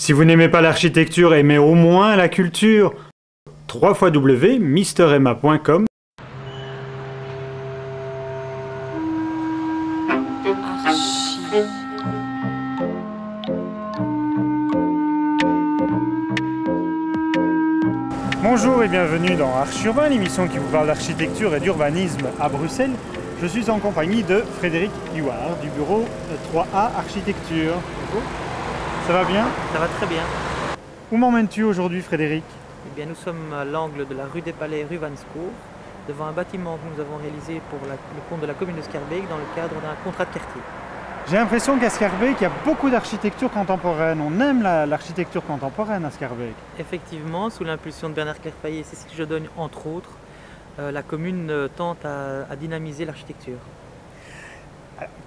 Si vous n'aimez pas l'architecture, aimez au moins la culture. www.misteremma.com. Bonjour et bienvenue dans Arch Urbain, l'émission qui vous parle d'architecture et d'urbanisme à Bruxelles. Je suis en compagnie de Frédéric Huard du bureau 3A Architecture. Bonjour. Ça va bien? Ça va très bien. Où m'emmènes-tu aujourd'hui, Frédéric? Eh bien, nous sommes à l'angle de la rue des Palais, rue Van Scoor, devant un bâtiment que nous avons réalisé pour le compte de la commune de Schaerbeek dans le cadre d'un contrat de quartier. J'ai l'impression qu'à Schaerbeek, il y a beaucoup d'architecture contemporaine. On aime l'architecture contemporaine à Schaerbeek. Effectivement, sous l'impulsion de Bernard Clerpaillet et Cécile Jodogne, entre autres, la commune tente à dynamiser l'architecture.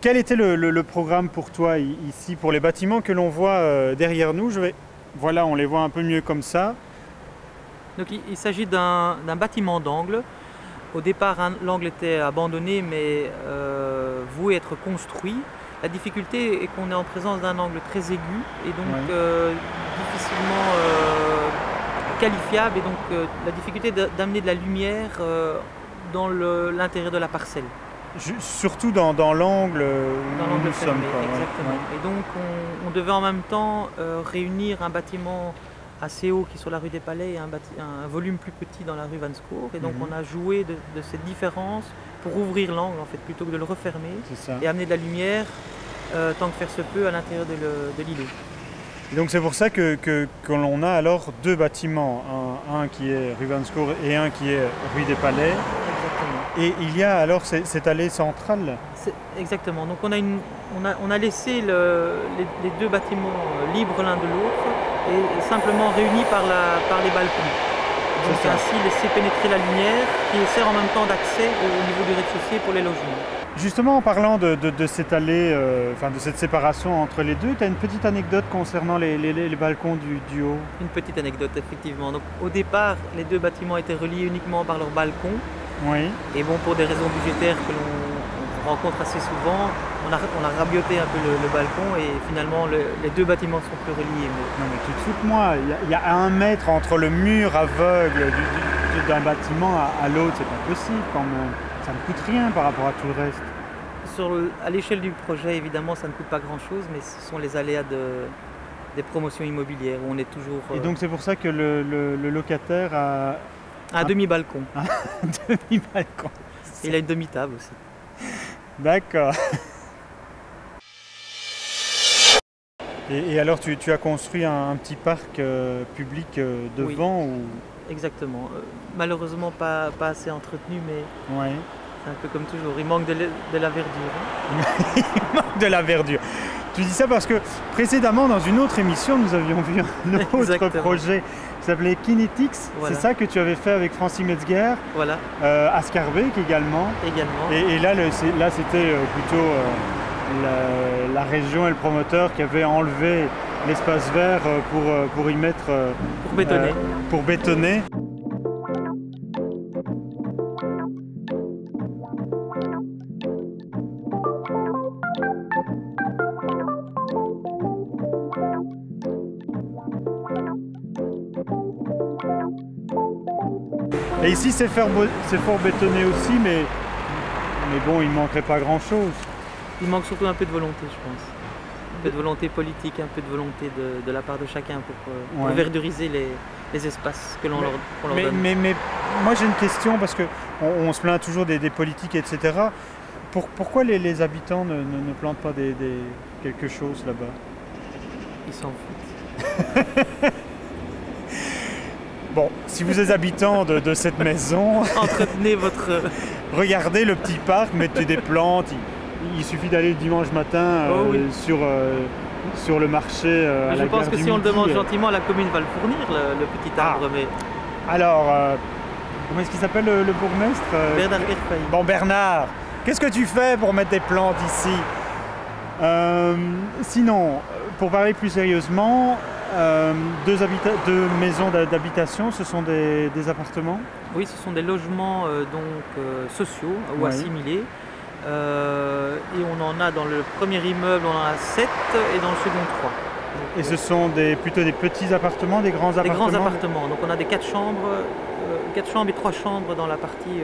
Quel était le programme pour toi ici, pour les bâtiments que l'on voit derrière nous? Voilà, on les voit un peu mieux comme ça. Donc, il s'agit d'un bâtiment d'angle. Au départ, l'angle était abandonné, mais voué être construit. La difficulté est qu'on est en présence d'un angle très aigu et donc difficilement qualifiable. Et donc la difficulté d'amener de la lumière dans l'intérieur de la parcelle. Surtout dans l'angle où nous sommes. Exactement. Ouais. Et donc on devait en même temps réunir un bâtiment assez haut qui est sur la rue des Palais et un volume plus petit dans la rue Van Scoor. Et donc on a joué de cette différence pour ouvrir l'angle en fait, plutôt que de le refermer et amener de la lumière tant que faire se peut à l'intérieur de l'îlot. Et donc c'est pour ça que l'on a alors deux bâtiments, un qui est rue Van Scoor et un qui est rue des Palais. Exactement. Et il y a alors cette allée centrale. Exactement. Donc on a laissé les deux bâtiments libres l'un de l'autre et simplement réunis par les balcons. Donc ainsi laisser pénétrer la lumière qui sert en même temps d'accès au niveau du rez-de-chaussée pour les logements. Justement, en parlant de cette allée, de cette séparation entre les deux, tu as une petite anecdote concernant les balcons du haut? Une petite anecdote, effectivement. Donc, au départ, les deux bâtiments étaient reliés uniquement par leurs balcons. Oui. Et bon, pour des raisons budgétaires que l'on rencontre assez souvent, on a rabioté un peu le balcon et finalement les deux bâtiments ne sont plus reliés. Non mais tu te fous de moi, il y a 1 mètre entre le mur aveugle d'un bâtiment à l'autre, c'est pas possible quand même. Ça ne coûte rien par rapport à tout le reste. À l'échelle du projet, évidemment, ça ne coûte pas grand-chose, mais ce sont les aléas des promotions immobilières où on est toujours... Et donc c'est pour ça que le locataire a... Un demi-balcon. Un demi-balcon. Et il a une demi-table aussi. D'accord. Et alors tu as construit un petit parc public devant ou... Exactement. Malheureusement pas assez entretenu, mais c'est un peu comme toujours. Il manque de la verdure. Hein. Il manque de la verdure. Tu dis ça parce que précédemment, dans une autre émission, nous avions vu un autre projet qui s'appelait Kinetics. Voilà. C'est ça que tu avais fait avec Francis Metzger, à Schaerbeek également. Et là, c'était plutôt la région et le promoteur qui avaient enlevé l'espace vert pour y mettre... pour bétonner. Et ici c'est fort bétonné aussi, mais bon, il ne manquerait pas grand-chose. Il manque surtout un peu de volonté, je pense. Un peu de volonté politique, un peu de volonté de la part de chacun pour verduriser les espaces que l'on leur donne. Mais moi j'ai une question, parce qu'on se plaint toujours des politiques, etc. Pourquoi les habitants ne plantent pas quelque chose là-bas? Ils s'en foutent. Bon, si vous êtes habitant de cette maison, entretenez votre... Regardez le petit parc, mettez des plantes. Il suffit d'aller le dimanche matin sur le marché à la gare du Midi. Je pense que si on le demande gentiment, la commune va le fournir, le petit arbre. Mais... Alors, comment est-ce qu'il s'appelle le bourgmestre? Bernard Clerpaillet. Bon, Bernard, qu'est-ce que tu fais pour mettre des plantes ici? Sinon, pour parler plus sérieusement, deux maisons d'habitation, ce sont des appartements? Oui, ce sont des logements sociaux ou assimilés. Et on en a dans le premier immeuble, on en a 7 et dans le second 3. Et ce sont plutôt des petits appartements, des grands appartements? Des grands appartements. Donc on a des 4 chambres et 3 chambres dans la partie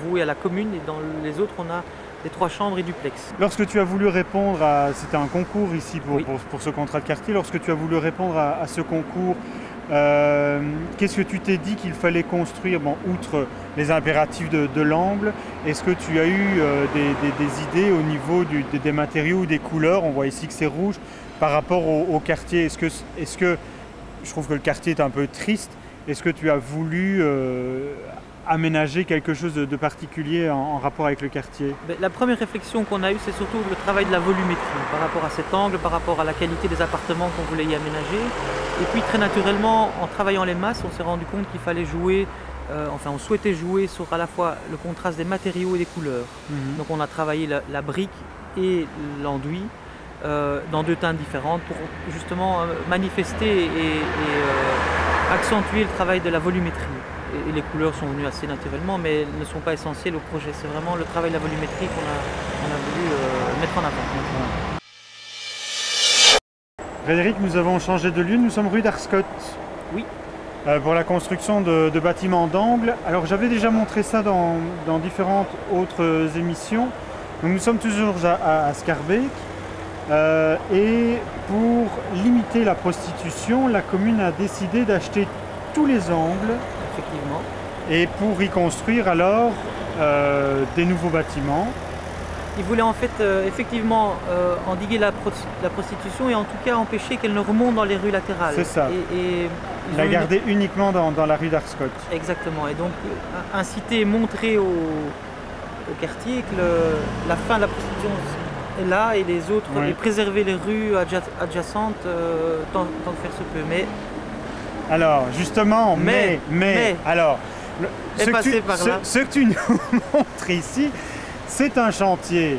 vouée à la commune, et dans les autres on a des 3 chambres et duplex. Lorsque tu as voulu répondre c'était un concours ici pour ce contrat de quartier, lorsque tu as voulu répondre à ce concours, qu'est-ce que tu t'es dit qu'il fallait construire, outre les impératifs de l'angle? Est-ce que tu as eu des idées au niveau des matériaux ou des couleurs? On voit ici que c'est rouge par rapport au quartier. Est-ce que je trouve que le quartier est un peu triste? Est-ce que tu as voulu aménager quelque chose de particulier en rapport avec le quartier? La première réflexion qu'on a eue, c'est surtout le travail de la volumétrie par rapport à cet angle, par rapport à la qualité des appartements qu'on voulait y aménager. Et puis très naturellement, en travaillant les masses, on s'est rendu compte qu'il fallait jouer, on souhaitait jouer sur à la fois le contraste des matériaux et des couleurs. Donc on a travaillé la brique et l'enduit dans 2 teintes différentes pour justement manifester et accentuer le travail de la volumétrie. Et les couleurs sont venues assez naturellement, mais elles ne sont pas essentielles au projet. C'est vraiment le travail de la volumétrie qu'on a voulu mettre en avant. Frédéric, nous avons changé de lieu, nous sommes rue d'Arscott. Oui. Pour la construction de bâtiments d'angle. Alors j'avais déjà montré ça dans différentes autres émissions. Donc nous sommes toujours à Schaerbeek. Et pour limiter la prostitution, la commune a décidé d'acheter tous les angles. Effectivement. Et pour y construire alors des nouveaux bâtiments. Ils voulaient en fait effectivement endiguer la prostitution et en tout cas empêcher qu'elle ne remonte dans les rues latérales. C'est ça. Et la garder uniquement dans la rue d'Arscott. Exactement. Et donc inciter et montrer au quartier que la fin de la prostitution est là et les autres, et préserver les rues adjacentes tant que faire se peut. Mais alors justement, alors ce que tu nous montres ici, c'est un chantier.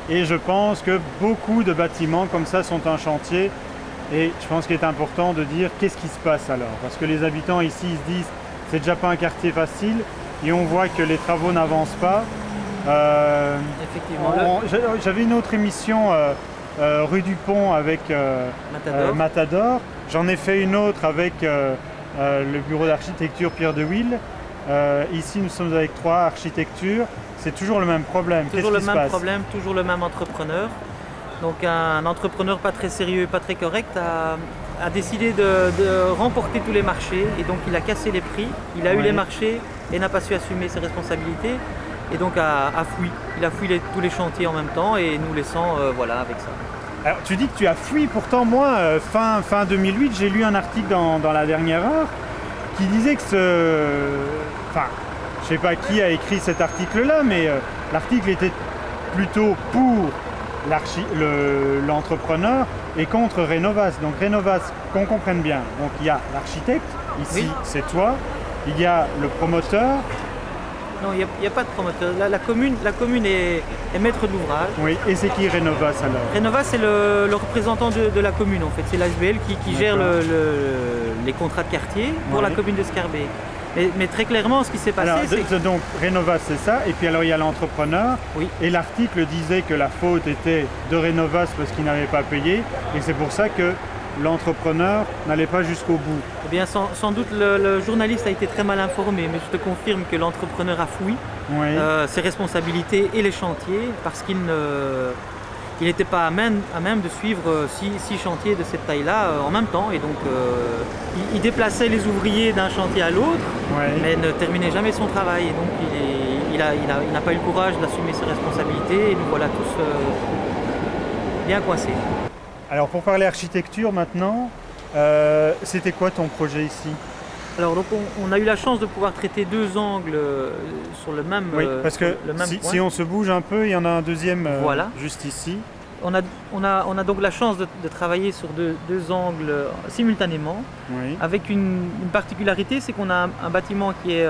Et je pense que beaucoup de bâtiments comme ça sont un chantier. Et je pense qu'il est important de dire qu'est-ce qui se passe alors. Parce que les habitants ici ils se disent c'est déjà pas un quartier facile et on voit que les travaux n'avancent pas. Effectivement. J'avais une autre émission rue du Pont avec Matador. J'en ai fait une autre avec le bureau d'architecture Pierre de Wil. Ici nous sommes avec 3 architectures. C'est toujours le même problème. Toujours le même problème, toujours le même entrepreneur. Donc un entrepreneur pas très sérieux, pas très correct a décidé de remporter tous les marchés et donc il a cassé les prix. Il a eu les marchés et n'a pas su assumer ses responsabilités. Et donc a fui. Il a fui tous les chantiers en même temps et nous laissant avec ça. Alors tu dis que tu as fui, pourtant moi, fin 2008, j'ai lu un article dans la dernière heure qui disait que je ne sais pas qui a écrit cet article-là, mais l'article était plutôt pour l'entrepreneur et contre Renovas. Donc Renovas, qu'on comprenne bien, donc il y a l'architecte, ici c'est toi, il y a le promoteur. Non, il n'y a pas de promoteur. La commune est maître de l'ouvrage. Oui, et c'est qui Renovas alors? Renovas, c'est le représentant de la commune en fait. C'est l'ASBL qui gère les contrats de quartier pour la commune de Schaerbeek. Mais très clairement, ce qui s'est passé, c'est... Donc Renovas, c'est ça. Et puis alors il y a l'entrepreneur. Oui. Et l'article disait que la faute était de Renovas parce qu'il n'avait pas payé. Et c'est pour ça que l'entrepreneur n'allait pas jusqu'au bout. Eh bien, sans doute, le journaliste a été très mal informé, mais je te confirme que l'entrepreneur a foui ses responsabilités et les chantiers parce qu'il n'était pas à même de suivre 6 chantiers de cette taille-là en même temps. Et donc, il déplaçait les ouvriers d'un chantier à l'autre, mais ne terminait jamais son travail. Et donc, il n'a pas eu le courage d'assumer ses responsabilités et nous voilà tous bien coincés. Alors pour parler architecture maintenant, c'était quoi ton projet ici? Alors donc on a eu la chance de pouvoir traiter 2 angles sur le même point. Oui, parce que si on se bouge un peu, il y en a un deuxième juste ici. On a donc la chance de travailler sur deux angles simultanément, avec une particularité, c'est qu'on a un bâtiment qui est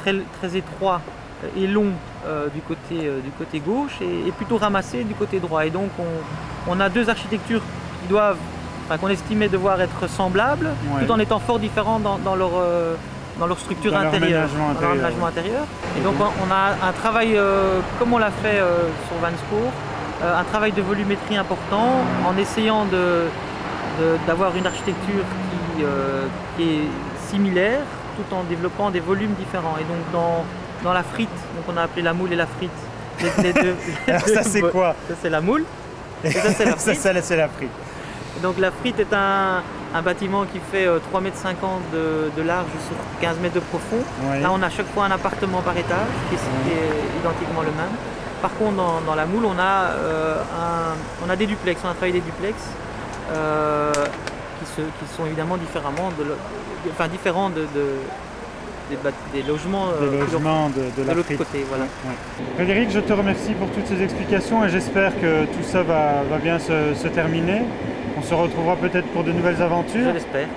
très étroit et long du côté gauche et plutôt ramassé du côté droit. Et donc on a 2 architectures qu'on estimait devoir être semblables, tout en étant fort différents dans leur structure intérieure, dans leur aménagement intérieur. Et donc on a un travail comme on l'a fait sur Vanscourt, un travail de volumétrie important en essayant d'avoir une architecture qui est similaire tout en développant des volumes différents. Et donc dans la frite, donc on a appelé la moule et la frite. Les deux, ça c'est quoi? Ça c'est la moule et ça c'est la frite. Ça c'est la frite. Et donc la frite est un bâtiment qui fait 3,50 m de large sur 15 mètres de profond. Oui. Là on a chaque fois un appartement par étage qui est identiquement le même. Par contre dans la moule on a des duplex, on a travaillé des duplex qui sont évidemment différents des logements de l'autre côté. Voilà. Ouais. Frédéric, je te remercie pour toutes ces explications et j'espère que tout ça va bien se terminer. On se retrouvera peut-être pour de nouvelles aventures. Je l'espère.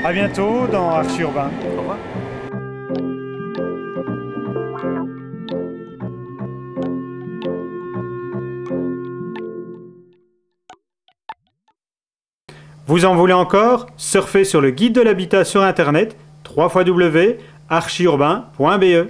À bientôt dans Archi Urbain. Au revoir. Vous en voulez encore? Surfez sur le guide de l'habitat sur internet www.archiurbain.be.